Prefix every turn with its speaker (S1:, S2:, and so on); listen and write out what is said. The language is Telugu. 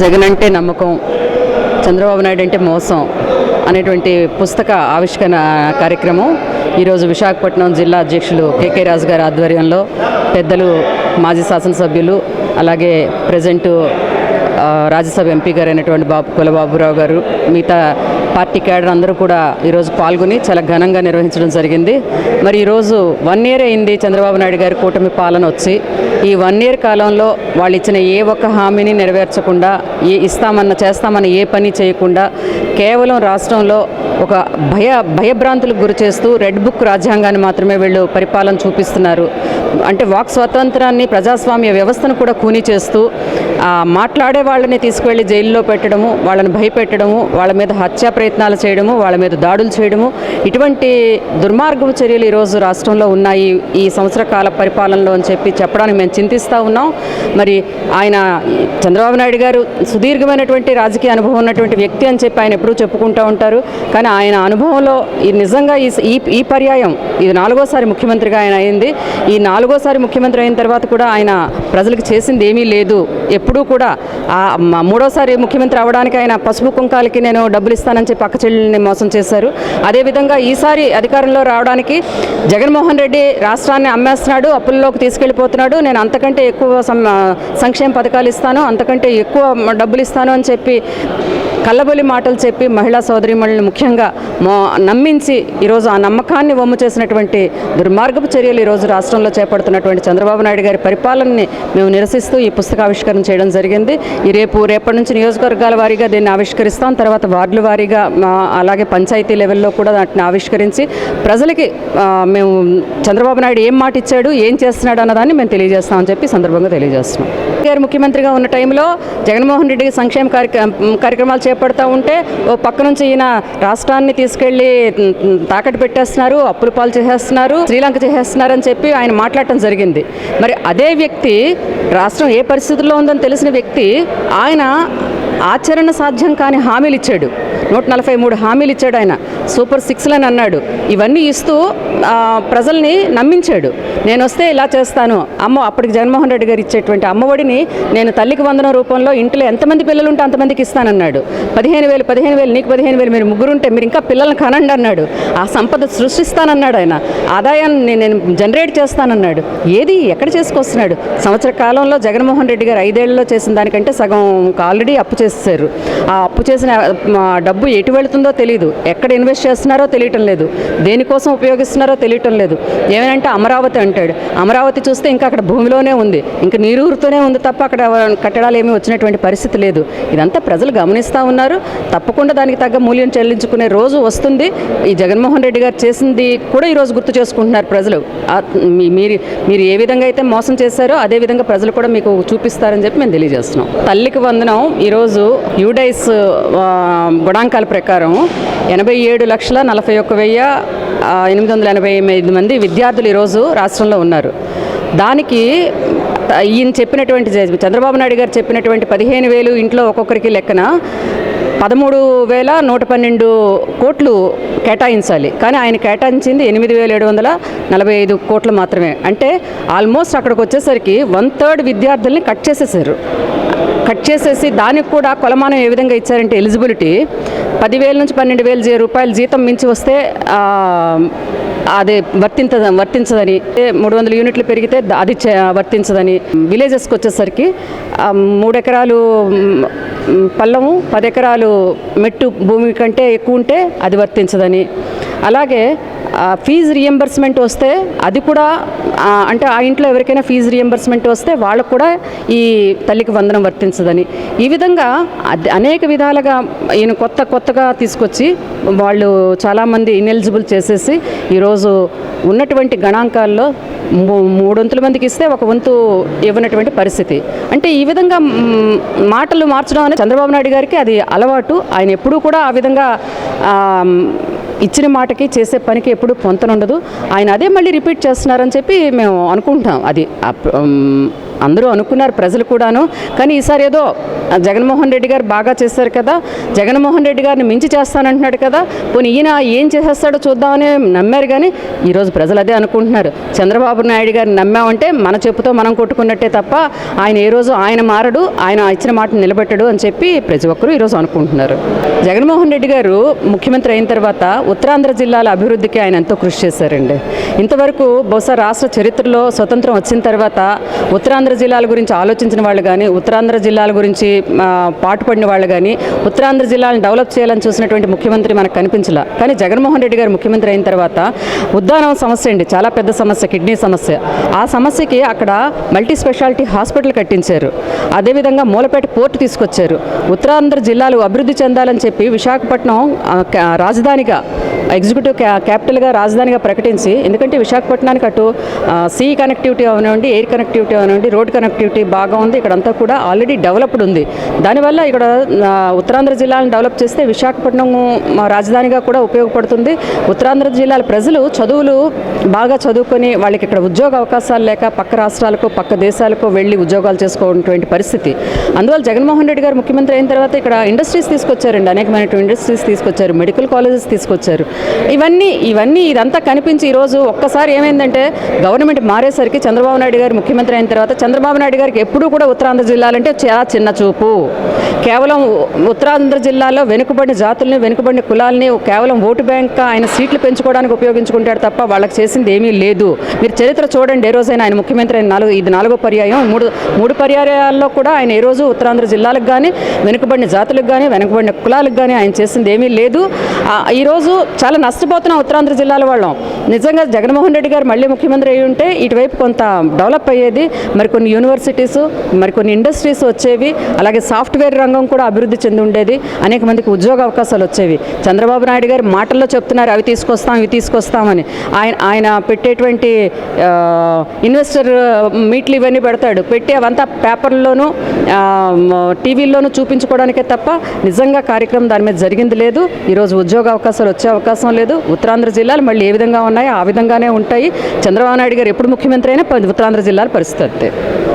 S1: జగన్ అంటే నమ్మకం, చంద్రబాబు నాయుడు అంటే మోసం అనేటువంటి పుస్తక ఆవిష్కరణ కార్యక్రమం ఈరోజు విశాఖపట్నం జిల్లా అధ్యక్షులు కేకే రాజు గారి ఆధ్వర్యంలో పెద్దలు మాజీ శాసనసభ్యులు అలాగే ప్రజెంటు రాజ్యసభ ఎంపీ గారు అయినటువంటి కులబాబురావు గారు మిగతా పార్టీ క్యాడర్ అందరూ కూడా ఈరోజు పాల్గొని చాలా ఘనంగా నిర్వహించడం జరిగింది. మరి ఈరోజు 1 year అయింది చంద్రబాబు నాయుడు గారి కూటమి పాలన వచ్చి. ఈ 1 year కాలంలో వాళ్ళు ఇచ్చిన ఏ ఒక్క హామీని నెరవేర్చకుండా, చేస్తామన్న ఏ పని చేయకుండా కేవలం రాష్ట్రంలో ఒక భయభ్రాంతులకు గురి చేస్తూ రెడ్ బుక్ రాజ్యాంగాన్ని మాత్రమే వీళ్ళు పరిపాలన చూపిస్తున్నారు. అంటే వాక్ స్వాతంత్రాన్ని, ప్రజాస్వామ్య వ్యవస్థను కూడా కూని చేస్తూ మాట్లాడే వాళ్ళని తీసుకువెళ్ళి జైల్లో పెట్టడము, వాళ్ళని భయపెట్టడము, వాళ్ళ మీద హత్యా ప్రయత్నాలు చేయడము, వాళ్ళ మీద దాడులు చేయడము, ఇటువంటి దుర్మార్గపు చర్యలు ఈరోజు రాష్ట్రంలో ఉన్నాయి ఈ సంవత్సర కాల పరిపాలనలో అని చెప్పడానికి మేము చింతిస్తూ ఉన్నాం. మరి ఆయన చంద్రబాబు నాయుడు గారు సుదీర్ఘమైనటువంటి రాజకీయ అనుభవం ఉన్నటువంటి వ్యక్తి అని చెప్పి ఆయన ఎప్పుడూ చెప్పుకుంటూ ఉంటారు. కానీ ఆయన అనుభవంలో నిజంగా ఈ పర్యాయం ఇది 4వసారి ముఖ్యమంత్రిగా ఆయన అయింది. ఈ 4వసారి ముఖ్యమంత్రి అయిన తర్వాత కూడా ఆయన ప్రజలకు చేసింది ఏమీ లేదు. ఎప్పుడూ కూడా 3వసారి ముఖ్యమంత్రి అవడానికి ఆయన పసుపు కుంకాలకి నేను డబ్బులు ఇస్తానని చెప్పి పక్క చెల్లెల్ని మోసం చేశారు. అదేవిధంగా ఈసారి అధికారంలో రావడానికి జగన్మోహన్ రెడ్డి రాష్ట్రాన్ని అమ్మేస్తున్నాడు, అప్పుల్లోకి తీసుకెళ్ళిపోతున్నాడు, నేను అంతకంటే ఎక్కువ సంక్షేమ పథకాలు ఇస్తాను, అంతకంటే ఎక్కువ డబ్బులు ఇస్తాను అని చెప్పి కల్లబొలి మాటలు చెప్పి మహిళా సోదరీమణులను ముఖ్యంగా నమ్మించి ఈరోజు ఆ నమ్మకాన్ని వమ్ము చేసినటువంటి దుర్మార్గపు చర్యలు ఈరోజు రాష్ట్రంలో చేపడుతున్నటువంటి చంద్రబాబు నాయుడు గారి పరిపాలనని మేము నిరసిస్తూ ఈ పుస్తకావిష్కరణ చేయడం జరిగింది. రేపటి నుంచి నియోజకవర్గాల వారీగా దీన్ని ఆవిష్కరిస్తాం. తర్వాత వార్డుల వారీగా అలాగే పంచాయతీ లెవెల్లో కూడా వాటిని ఆవిష్కరించి ప్రజలకి మేము చంద్రబాబు నాయుడు ఏం మాట ఇచ్చాడు, ఏం చేస్తున్నాడు అన్నదాన్ని మేము తెలియజేస్తామని చెప్పి సందర్భంగా తెలియజేస్తున్నాం. గారు ముఖ్యమంత్రిగా ఉన్న టైంలో జగన్మోహన్ రెడ్డి సంక్షేమ కార్యక్రమాలు చేపడతా ఉంటే ఓ పక్క నుంచి ఈయన రాష్ట్రాన్ని తీసుకెళ్లి తాకట్టు పెట్టేస్తున్నారు, అప్పుల పాలు చేసేస్తున్నారు, శ్రీలంక చేసేస్తున్నారు అని చెప్పి ఆయన మాట్లాడటం జరిగింది. మరి అదే వ్యక్తి రాష్ట్రం ఏ పరిస్థితుల్లో ఉందని తెలిసిన వ్యక్తి ఆయన ఆచరణ సాధ్యం కాని హామీలు ఇచ్చాడు. 143 హామీలు ఇచ్చాడు ఆయన. సూపర్ 6లని అన్నాడు. ఇవన్నీ ఇస్తూ ప్రజల్ని నమ్మించాడు. నేను వస్తే ఇలా చేస్తాను, అప్పటికి జగన్మోహన్ రెడ్డి గారు ఇచ్చేటువంటి అమ్మఒడిని నేను తల్లికి వందనం రూపంలో ఇంట్లో ఎంతమంది పిల్లలు ఉంటే అంతమందికి ఇస్తానన్నాడు. 15,000 నీకు 15,000 మీరు ముగ్గురుంటే మీరు ఇంకా పిల్లల్ని కనండి అన్నాడు. ఆ సంపద సృష్టిస్తానన్నాడు ఆయన. ఆదాయాన్ని నేను జనరేట్ చేస్తానన్నాడు. ఏది ఎక్కడ చేసుకొస్తున్నాడు? సంవత్సర కాలంలో జగన్మోహన్ రెడ్డి గారు 5 ఏళ్లలో చేసిన దానికంటే సగం ఆల్రెడీ అప్పు చేసేసారు. ఆ అప్పు చేసిన డబ్బు ఎటు వెళుతుందో తెలియదు, ఎక్కడ ఇన్వెస్ట్ చేస్తున్నారో తెలియటం లేదు, దేనికోసం ఉపయోగిస్తున్నారో తెలియటం లేదు. ఏమనంటే అమరావతి అంటాడు. అమరావతి చూస్తే ఇంకా అక్కడ భూమిలోనే ఉంది, ఇంకా నీరూరుతూనే ఉంది తప్ప అక్కడ కట్టడాలు ఏమీ వచ్చినటువంటి పరిస్థితి లేదు. ఇదంతా ప్రజలు గమనిస్తూ ఉన్నారు. తప్పకుండా దానికి తగ్గ మూల్యం చెల్లించుకునే రోజు వస్తుంది. ఈ జగన్మోహన్ రెడ్డి గారు చేసింది కూడా ఈరోజు గుర్తు చేసుకుంటున్నారు ప్రజలు. మీరు ఏ విధంగా అయితే మోసం చేశారో అదే విధంగా ప్రజలు కూడా మీకు చూపిస్తారని చెప్పి మేము తెలియజేస్తున్నాం. తల్లికి వందనం ఈరోజు యూడైస్ గణాంకాల ప్రకారం 87,41,885 మంది విద్యార్థులు ఈరోజు రాష్ట్రంలో ఉన్నారు. దానికి ఈయన చెప్పినటువంటి చంద్రబాబు నాయుడు గారు చెప్పినటువంటి 15,000 ఇంట్లో ఒక్కొక్కరికి లెక్కన 13,112 కోట్లు కేటాయించాలి. కానీ ఆయన కేటాయించింది 8,745 కోట్లు మాత్రమే. అంటే ఆల్మోస్ట్ అక్కడికి వచ్చేసరికి 1/3 విద్యార్థుల్ని కట్ చేసేసి దానికి కూడా కొలమానం ఏ విధంగా ఇచ్చారంటే ఎలిజిబిలిటీ 10,000 నుంచి 12,000 రూపాయలు జీతం మించి వస్తే అది వర్తించదని, 300 యూనిట్లు పెరిగితే అది వర్తించదని, విలేజెస్కి వచ్చేసరికి 3 ఎకరాలు పల్లము 10 ఎకరాలు మెట్టు భూమి కంటే ఎక్కువ ఉంటే అది వర్తించదని, అలాగే ఫీజు రియంబర్స్మెంట్ వస్తే అది కూడా అంటే ఆ ఇంట్లో ఎవరికైనా ఫీజు రియంబర్స్మెంట్ వస్తే వాళ్ళకు కూడా ఈ తల్లికి వందనం వర్తించదని, ఈ విధంగా అనేక విధాలుగా ఈయన కొత్తగా తీసుకొచ్చి వాళ్ళు చాలామంది ఇన్ఎలిజిబుల్ చేసేసి ఈరోజు ఉన్నటువంటి గణాంకాల్లో 3 మందికి ఇస్తే 1 వంతు ఇవ్వనటువంటి పరిస్థితి. అంటే ఈ విధంగా మాటలు మార్చడం అనేది చంద్రబాబు నాయుడు గారికి అది అలవాటు. ఆయన ఎప్పుడూ కూడా ఆ విధంగా ఇచ్చిన మాటకి చేసే పనికి ఎప్పుడు పొంతనుండదు. ఆయన అదే మళ్ళీ రిపీట్ చేస్తున్నారని చెప్పి మేము అనుకుంటాం. అది అందరూ అనుకున్నారు, ప్రజలు కూడాను. కానీ ఈసారి ఏదో జగన్మోహన్ రెడ్డి గారు బాగా చేశారు కదా, జగన్మోహన్ రెడ్డి గారిని మించి చేస్తానంటున్నాడు కదా, పోనీ ఈయన ఏం చేసేస్తాడో చూద్దామని నమ్మారు. కానీ ఈరోజు ప్రజలు అదే అనుకుంటున్నారు. చంద్రబాబు నాయుడు గారిని నమ్మామంటే మన చెప్పుతో మనం కొట్టుకున్నట్టే తప్ప ఆయన ఏ రోజు ఆయన మారడు, ఆయన ఇచ్చిన మాట నిలబెట్టడు అని చెప్పి ప్రతి ఒక్కరూ ఈరోజు అనుకుంటున్నారు. జగన్మోహన్ రెడ్డి గారు ముఖ్యమంత్రి అయిన తర్వాత ఉత్తరాంధ్ర జిల్లాల అభివృద్ధికి ఆయన ఎంతో కృషి చేశారండి. ఇంతవరకు బహుశా రాష్ట్ర చరిత్రలో స్వతంత్రం వచ్చిన తర్వాత ఉత్తరాంధ్ర జిల్లాల గురించి ఆలోచించిన వాళ్ళు కానీ, ఉత్తరాంధ్ర జిల్లాల గురించి పాటుపడిన వాళ్ళు కానీ, ఉత్తరాంధ్ర జిల్లాలను డెవలప్ చేయాలని చూసినటువంటి ముఖ్యమంత్రి మనకు కనిపించలా. కానీ జగన్మోహన్ రెడ్డి గారు ముఖ్యమంత్రి అయిన తర్వాత ఉద్దానం సమస్య అండి, చాలా పెద్ద సమస్య, కిడ్నీ సమస్య. ఆ సమస్యకి అక్కడ మల్టీ స్పెషాలిటీ హాస్పిటల్ కట్టించారు. అదేవిధంగా మూలపేట పోర్టు తీసుకొచ్చారు. ఉత్తరాంధ్ర జిల్లాలు అభివృద్ధి చెందాలని చెప్పి విశాఖపట్నం రాజధానిగా, ఎగ్జిక్యూటివ్ క్యాపిటల్గా రాజధానిగా ప్రకటించి, ఎందుకంటే విశాఖపట్నానికి అటు సీ కనెక్టివిటీ అవనివ్వండి, ఎయిర్ కనెక్టివిటీ అవనివ్వండి, రోడ్ కనెక్టివిటీ బాగా ఉంది. ఇక్కడంతా కూడా ఆల్రెడీ డెవలప్డ్ ఉంది. దానివల్ల ఇక్కడ ఉత్తరాంధ్ర జిల్లాలను డెవలప్ చేస్తే విశాఖపట్నం రాజధానిగా కూడా ఉపయోగపడుతుంది. ఉత్తరాంధ్ర జిల్లాల ప్రజలు చదువులు బాగా చదువుకొని వాళ్ళకి ఇక్కడ ఉద్యోగ అవకాశాలు లేక పక్క రాష్ట్రాలకు, పక్క దేశాలకు వెళ్ళి ఉద్యోగాలు చేసుకోవటువంటి పరిస్థితి. అందువల్ల జగన్మోహన్ రెడ్డి గారు ముఖ్యమంత్రి అయిన తర్వాత ఇక్కడ ఇండస్ట్రీస్ తీసుకొచ్చారండి, అనేకమైనటువంటి ఇండస్ట్రీస్ తీసుకొచ్చారు, మెడికల్ కాలేజెస్ తీసుకొచ్చారు. ఇదంతా కనిపించి ఈరోజు ఒక్కసారి ఏమైందంటే గవర్నమెంట్ మారేసరికి చంద్రబాబు నాయుడు గారు ముఖ్యమంత్రి అయిన తర్వాత చంద్రబాబు నాయుడు గారికి ఎప్పుడూ కూడా ఉత్తరాంధ్ర జిల్లాలంటే చాలా చిన్న చూపు. కేవలం ఉత్తరాంధ్ర జిల్లాలో వెనుకబడిన జాతుల్ని, వెనుకబడిన కులాలని కేవలం ఓటు బ్యాంక్ ఆయన సీట్లు పెంచుకోవడానికి ఉపయోగించుకుంటాడు తప్ప వాళ్ళకి చేసింది ఏమీ లేదు. మీరు చరిత్ర చూడండి, ఏ రోజైనా ఆయన ముఖ్యమంత్రి అయిన ఇది 4వ పర్యాయం. మూడు పర్యాయాల్లో కూడా ఆయన ఏ రోజు ఉత్తరాంధ్ర జిల్లాలకు కానీ, వెనుకబడిన జాతులకు కానీ, వెనుకబడిన కులాలకు కానీ ఆయన చేసింది ఏమీ లేదు. ఈరోజు చాలా నష్టపోతున్నాం ఉత్తరాంధ్ర జిల్లాల వాళ్ళం. నిజంగా జగన్మోహన్ రెడ్డి గారు మళ్ళీ ముఖ్యమంత్రి అయ్యి ఉంటే ఇటువైపు కొంత డెవలప్ అయ్యేది, మరికొన్ని యూనివర్సిటీస్, మరికొన్ని ఇండస్ట్రీస్ వచ్చేవి, అలాగే సాఫ్ట్వేర్ రంగం కూడా అభివృద్ధి చెంది ఉండేది, అనేక మందికి ఉద్యోగ అవకాశాలు వచ్చేవి. చంద్రబాబు నాయుడు గారు మాటల్లో చెప్తున్నారు ఇవి తీసుకొస్తామని. ఆయన పెట్టేటువంటి ఇన్వెస్టర్ మీట్లు ఇవన్నీ పెడతాడు, పెట్టి అవంతా పేపర్లోనూ టీవీల్లోనూ చూపించుకోవడానికే తప్ప నిజంగా కార్యక్రమం దాని మీద జరిగింది లేదు. ఈరోజు ఉద్యోగ అవకాశాలు వచ్చే అవకాశం లేదు. ఉత్తరాంధ్ర జిల్లాలు మళ్ళీ ఏ విధంగా ఉన్నాయో ఆ విధంగానే ఉంటాయి. చంద్రబాబు నాయుడు గారు ఎప్పుడు ముఖ్యమంత్రి అయినా ఉత్తరాంధ్ర జిల్లాల పరిస్థితి అంతే.